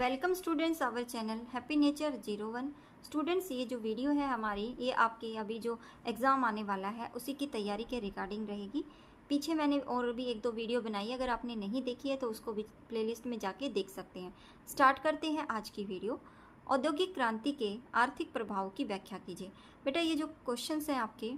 Welcome students our channel happy nature 01। Students, ये जो video है हमारी, ये आपके अभी जो एग्ज़ाम आने वाला है उसी की तैयारी के रिगार्डिंग रहेगी। पीछे मैंने और भी एक दो वीडियो बनाई है, अगर आपने नहीं देखी है तो उसको भी प्लेलिस्ट में जाके देख सकते हैं। स्टार्ट करते हैं आज की वीडियो। औद्योगिक क्रांति के आर्थिक प्रभाव की व्याख्या कीजिए। बेटा, ये जो क्वेश्चंस हैं आपके,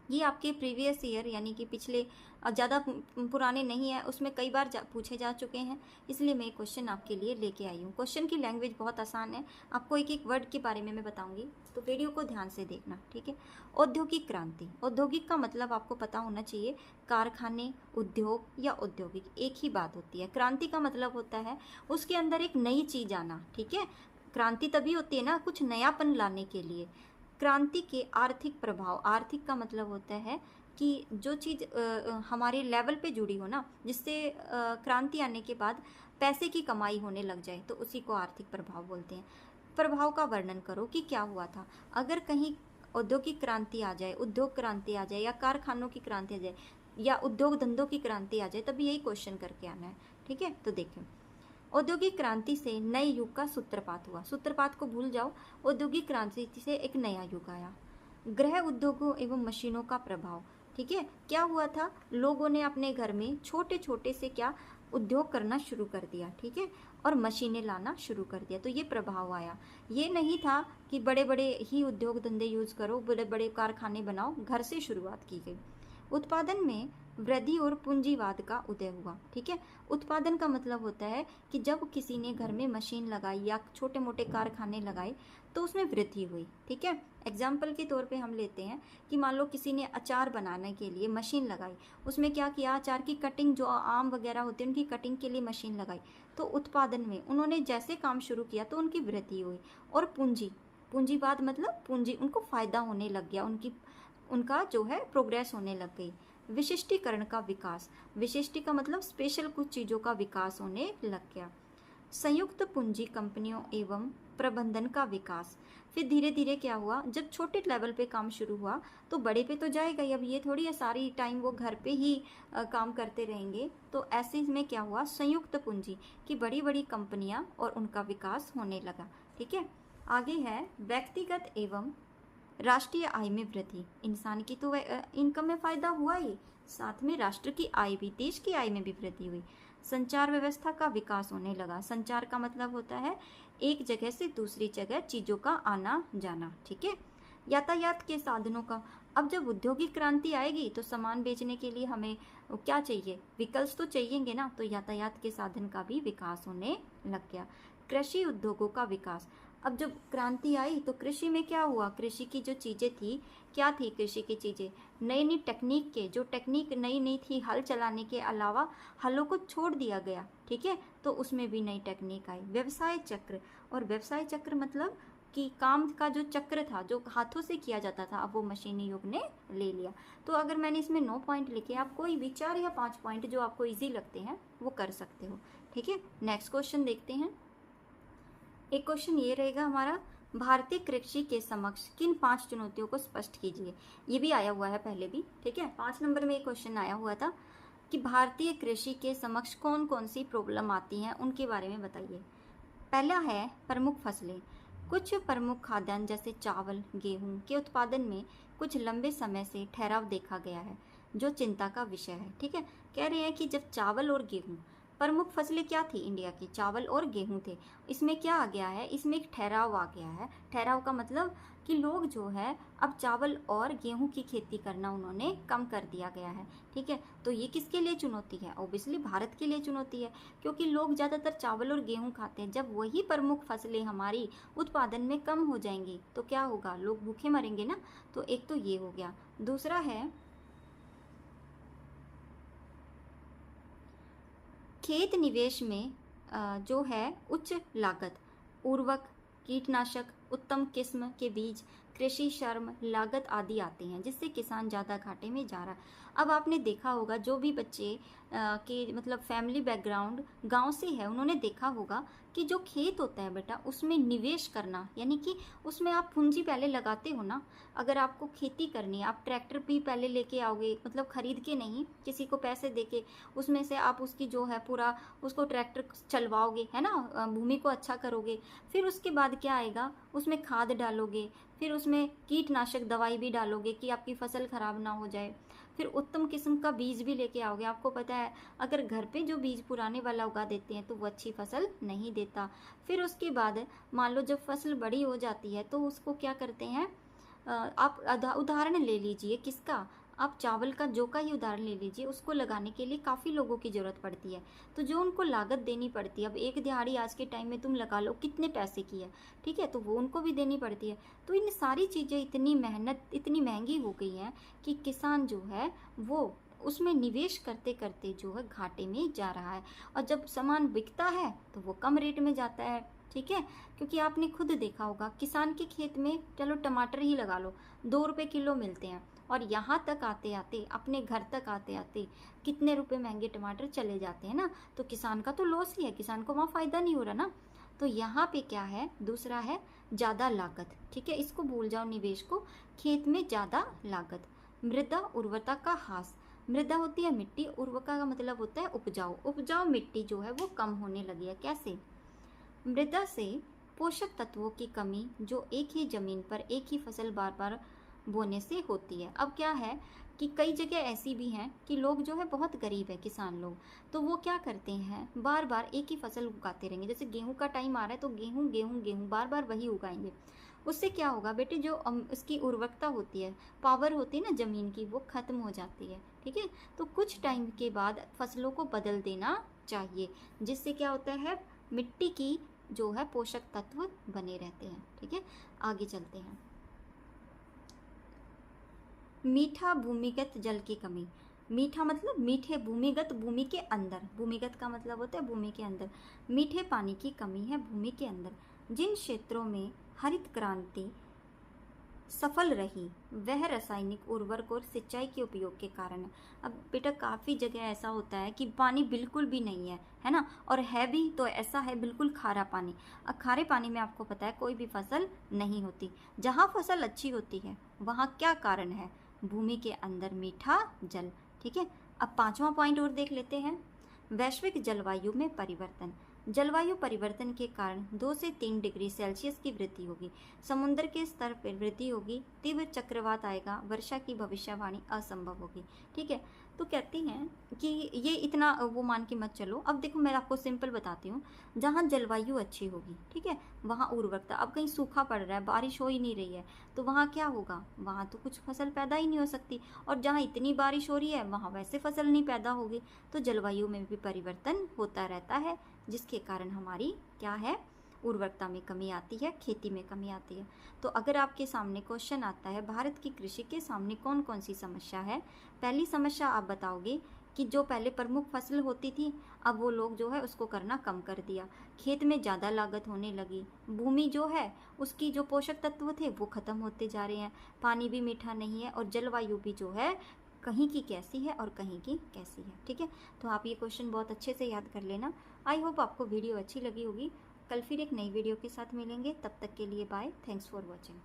ये आपके प्रीवियस ईयर यानी कि पिछले ज़्यादा पुराने नहीं है, उसमें कई बार पूछे जा चुके हैं, इसलिए मैं क्वेश्चन आपके लिए लेके आई हूँ। क्वेश्चन की लैंग्वेज बहुत आसान है, आपको एक एक वर्ड के बारे में मैं बताऊंगी, तो वीडियो को ध्यान से देखना, ठीक है। औद्योगिक क्रांति, औद्योगिक का मतलब आपको पता होना चाहिए, कारखाने, उद्योग या औद्योगिक एक ही बात होती है। क्रांति का मतलब होता है उसके अंदर एक नई चीज़ आना, ठीक है। क्रांति तभी होती है ना, कुछ नयापन लाने के लिए। क्रांति के आर्थिक प्रभाव, आर्थिक का मतलब होता है कि जो चीज़ हमारे लेवल पे जुड़ी हो ना, जिससे क्रांति आने के बाद पैसे की कमाई होने लग जाए, तो उसी को आर्थिक प्रभाव बोलते हैं। प्रभाव का वर्णन करो कि क्या हुआ था। अगर कहीं औद्योगिक क्रांति आ जाए, उद्योग क्रांति आ जाए, या कारखानों की क्रांति आ जाए, या उद्योग धंधों की क्रांति आ जाए, तभी यही क्वेश्चन करके आना है, ठीक है। तो देखें, औद्योगिक क्रांति से नए युग का सूत्रपात हुआ। सूत्रपात को भूल जाओ, औद्योगिक क्रांति से एक नया युग आया। गृह उद्योगों एवं मशीनों का प्रभाव, ठीक है। क्या हुआ था, लोगों ने अपने घर में छोटे छोटे से क्या उद्योग करना शुरू कर दिया, ठीक है, और मशीनें लाना शुरू कर दिया, तो ये प्रभाव आया। ये नहीं था कि बड़े बड़े ही उद्योग धंधे यूज करो, बड़े बड़े कारखाने बनाओ, घर से शुरुआत की गई। उत्पादन में वृद्धि और पूंजीवाद का उदय हुआ, ठीक है। उत्पादन का मतलब होता है कि जब किसी ने घर में मशीन लगाई या छोटे मोटे कारखाने लगाए तो उसमें वृद्धि हुई, ठीक है। एग्जाम्पल के तौर पे हम लेते हैं कि मान लो किसी ने अचार बनाने के लिए मशीन लगाई, उसमें क्या किया, अचार की कटिंग, जो आम वगैरह होते हैं उनकी कटिंग के लिए मशीन लगाई, तो उत्पादन में उन्होंने जैसे काम शुरू किया तो उनकी वृद्धि हुई। और पूंजीवाद मतलब पूंजी, उनको फायदा होने लग गया, उनका जो है प्रोग्रेस होने लग गई। विशिष्टीकरण का विकास, विशिष्टि का मतलब स्पेशल कुछ चीज़ों का विकास होने लग गया। संयुक्त पूंजी कंपनियों एवं प्रबंधन का विकास, फिर धीरे धीरे क्या हुआ, जब छोटे लेवल पे काम शुरू हुआ तो बड़े पे तो जाएगा ही, अब ये थोड़ी है सारी टाइम वो घर पे ही काम करते रहेंगे, तो ऐसे में क्या हुआ, संयुक्त पूंजी की बड़ी बड़ी कंपनियां और उनका विकास होने लगा, ठीक है। आगे है व्यक्तिगत एवं राष्ट्रीय आय में वृद्धि। इंसान की तो इनकम में फायदा हुआ ही, साथ में राष्ट्र की आय भी, देश की आय में भी वृद्धि हुई। संचार व्यवस्था का विकास होने लगा। संचार का मतलब होता है एक जगह से दूसरी जगह चीजों का आना जाना, ठीक है। यातायात के साधनों का, अब जब औद्योगिक क्रांति आएगी तो सामान बेचने के लिए हमें क्या चाहिए, व्हीकल्स तो चाहिएंगे ना, तो यातायात के साधन का भी विकास होने लग गया। कृषि उद्योगों का विकास, अब जब क्रांति आई तो कृषि में क्या हुआ, कृषि की जो चीज़ें थी, क्या थी कृषि की चीज़ें, नई नई टेक्निक के, जो टेक्निक नई नई थी, हल चलाने के अलावा हलों को छोड़ दिया गया, ठीक है, तो उसमें भी नई टेक्निक आई। व्यवसाय चक्र, और व्यवसाय चक्र मतलब कि काम का जो चक्र था, जो हाथों से किया जाता था, अब वो मशीनी युग ने ले लिया। तो अगर मैंने इसमें 9 पॉइंट लिखे, आप कोई भी 4 या 5 पॉइंट जो आपको ईजी लगते हैं वो कर सकते हो, ठीक है। नेक्स्ट क्वेश्चन देखते हैं। एक क्वेश्चन ये रहेगा हमारा, भारतीय कृषि के समक्ष किन 5 चुनौतियों को स्पष्ट कीजिए। ये भी आया हुआ है पहले भी, ठीक है। 5 नंबर में एक क्वेश्चन आया हुआ था कि भारतीय कृषि के समक्ष कौन कौन सी प्रॉब्लम आती हैं, उनके बारे में बताइए। पहला है प्रमुख फसलें। कुछ प्रमुख खाद्यान्न जैसे चावल, गेहूं के उत्पादन में कुछ लंबे समय से ठहराव देखा गया है, जो चिंता का विषय है, ठीक है। कह रहे हैं कि जब चावल और गेहूं, प्रमुख फसलें क्या थी इंडिया की, चावल और गेहूं थे, इसमें क्या आ गया है, इसमें एक ठहराव आ गया है। ठहराव का मतलब कि लोग जो है अब चावल और गेहूं की खेती करना उन्होंने कम कर दिया गया है, ठीक है। तो ये किसके लिए चुनौती है, ऑब्वियसली भारत के लिए चुनौती है, क्योंकि लोग ज़्यादातर चावल और गेहूं खाते हैं। जब वही प्रमुख फसलें हमारी उत्पादन में कम हो जाएंगी तो क्या होगा, लोग भूखे मरेंगे ना। तो एक तो ये हो गया। दूसरा है खेत निवेश में जो है उच्च लागत, उर्वरक, कीटनाशक, उत्तम किस्म के बीज, कृषि श्रम लागत आदि आते हैं, जिससे किसान ज़्यादा घाटे में जा रहा है। अब आपने देखा होगा जो भी बच्चे के मतलब फैमिली बैकग्राउंड गांव से है, उन्होंने देखा होगा कि जो खेत होता है बेटा, उसमें निवेश करना, यानी कि उसमें आप पूंजी पहले लगाते हो ना। अगर आपको खेती करनी है, आप ट्रैक्टर भी पहले लेके आओगे, मतलब खरीद के नहीं, किसी को पैसे देके उसमें से आप उसकी जो है पूरा उसको ट्रैक्टर चलवाओगे, है ना, भूमि को अच्छा करोगे। फिर उसके बाद क्या आएगा, उसमें खाद डालोगे, फिर उसमें कीटनाशक दवाई भी डालोगे कि आपकी फसल खराब ना हो जाए। फिर उत्तम किस्म का बीज भी लेके आओगे। आपको पता है अगर घर पे जो बीज पुराने वाला उगा देते हैं तो वो अच्छी फसल नहीं देता। फिर उसके बाद मान लो जब फसल बड़ी हो जाती है तो उसको क्या करते हैं, आप उदाहरण ले लीजिए किसका, आप चावल का जौ का ही उदाहरण ले लीजिए। उसको लगाने के लिए काफ़ी लोगों की ज़रूरत पड़ती है, तो जो उनको लागत देनी पड़ती है, अब एक दिहाड़ी आज के टाइम में तुम लगा लो कितने पैसे की है, ठीक है, तो वो उनको भी देनी पड़ती है। तो इन सारी चीज़ें इतनी मेहनत इतनी महंगी हो गई हैं कि किसान जो है वो उसमें निवेश करते करते जो है घाटे में जा रहा है, और जब सामान बिकता है तो वो कम रेट में जाता है, ठीक है। क्योंकि आपने खुद देखा होगा किसान के खेत में, चलो टमाटर ही लगा लो, 2 रुपये किलो मिलते हैं, और यहाँ तक आते आते अपने घर तक आते आते कितने रुपए महंगे टमाटर चले जाते हैं ना। तो किसान का तो लॉस ही है, किसान को वहाँ फ़ायदा नहीं हो रहा ना। तो यहाँ पे क्या है, दूसरा है ज़्यादा लागत, ठीक है, इसको भूल जाओ निवेश को। खेत में ज़्यादा लागत। मृदा उर्वरता का ह्रास। मृदा होती है मिट्टी, उर्वरता का मतलब होता है उपजाऊ। उपजाऊ मिट्टी जो है वो कम होने लगी है। कैसे? मृदा से पोषक तत्वों की कमी जो एक ही जमीन पर एक ही फसल बार बार बोने से होती है। अब क्या है कि कई जगह ऐसी भी हैं कि लोग जो है बहुत गरीब है, किसान लोग, तो वो क्या करते हैं, बार बार एक ही फसल उगाते रहेंगे। जैसे गेहूं का टाइम आ रहा है तो गेहूं गेहूं गेहूं बार बार वही उगाएंगे। उससे क्या होगा बेटे, जो इसकी उर्वरकता होती है, पावर होती है ना ज़मीन की, वो ख़त्म हो जाती है, ठीक है। तो कुछ टाइम के बाद फसलों को बदल देना चाहिए, जिससे क्या होता है, मिट्टी की जो है पोषक तत्व बने रहते हैं, ठीक है। आगे चलते हैं। मीठा भूमिगत जल की कमी। मीठा मतलब मीठे, भूमिगत भूमि के अंदर, भूमिगत का मतलब होता है भूमि के अंदर। मीठे पानी की कमी है भूमि के अंदर। जिन क्षेत्रों में हरित क्रांति सफल रही वह रासायनिक उर्वरक और सिंचाई के उपयोग के कारण है। अब बेटा काफ़ी जगह ऐसा होता है कि पानी बिल्कुल भी नहीं है ना, और है भी तो ऐसा है बिल्कुल खारा पानी। अब खारे पानी में आपको पता है कोई भी फसल नहीं होती। जहाँ फसल अच्छी होती है वहाँ क्या कारण है, भूमि के अंदर मीठा जल, ठीक है। अब 5वां पॉइंट और देख लेते हैं। वैश्विक जलवायु में परिवर्तन। जलवायु परिवर्तन के कारण 2 से 3 डिग्री सेल्सियस की वृद्धि होगी। समुद्र के स्तर पर वृद्धि होगी, तीव्र चक्रवात आएगा, वर्षा की भविष्यवाणी असंभव होगी, ठीक है। तो कहते हैं कि ये इतना वो मान के मत चलो। अब देखो मैं आपको सिंपल बताती हूँ। जहाँ जलवायु अच्छी होगी, ठीक है, वहाँ उर्वरकता, अब कहीं सूखा पड़ रहा है, बारिश हो ही नहीं रही है, तो वहाँ क्या होगा, वहाँ तो कुछ फसल पैदा ही नहीं हो सकती। और जहाँ इतनी बारिश हो रही है वहाँ वैसे फसल नहीं पैदा होगी। तो जलवायु में भी परिवर्तन होता रहता है, जिसके कारण हमारी क्या है, उर्वरकता में कमी आती है, खेती में कमी आती है। तो अगर आपके सामने क्वेश्चन आता है भारत की कृषि के सामने कौन कौन सी समस्या है, पहली समस्या आप बताओगे कि जो पहले प्रमुख फसल होती थी अब वो लोग जो है उसको करना कम कर दिया, खेत में ज़्यादा लागत होने लगी, भूमि जो है उसकी जो पोषक तत्व थे वो ख़त्म होते जा रहे हैं, पानी भी मीठा नहीं है, और जलवायु भी जो है कहीं की कैसी है और कहीं की कैसी है, ठीक है। तो आप ये क्वेश्चन बहुत अच्छे से याद कर लेना। आई होप आपको वीडियो अच्छी लगी होगी। कल फिर एक नई वीडियो के साथ मिलेंगे, तब तक के लिए बाय, थैंक्स फॉर वॉचिंग।